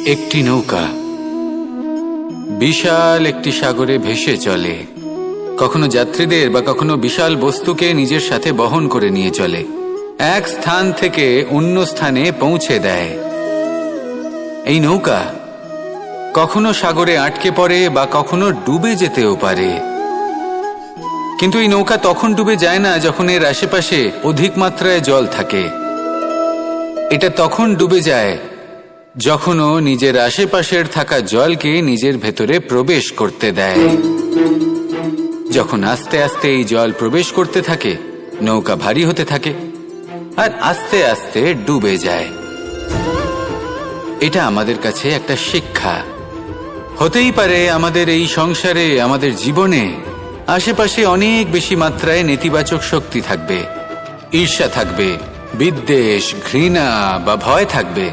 একটি নৌকা বিশাল একটি সাগরে ভেসে চলে, কখনো যাত্রীদের বা কখনো বিশাল বস্তুকে নিজের সাথে বহন করে নিয়ে চলে, এক স্থান থেকে অন্য স্থানে পৌঁছে দেয়। এই নৌকা কখনো সাগরে আটকে পড়ে বা কখনো ডুবে যেতেও পারে, কিন্তু এই নৌকা তখন ডুবে যায় না যখন এর আশেপাশে অধিক মাত্রায় জল থাকে। এটা তখন ডুবে যায় যখন ও নিজের আশেপাশের থাকা জলকে নিজের ভেতরে প্রবেশ করতে দেয়। যখন আস্তে আস্তে এই জল প্রবেশ করতে থাকে, নৌকা ভারী হতে থাকে আর আস্তে আস্তে ডুবে যায়। এটা আমাদের কাছে একটা শিক্ষা। হতেই পারে আমাদের এই সংসারে, আমাদের জীবনে আশেপাশে অনেক বেশি মাত্রায় নেতিবাচক শক্তি থাকবে, ঈর্ষা থাকবে, বিদ্বেষ, ঘৃণা বা ভয় থাকবে।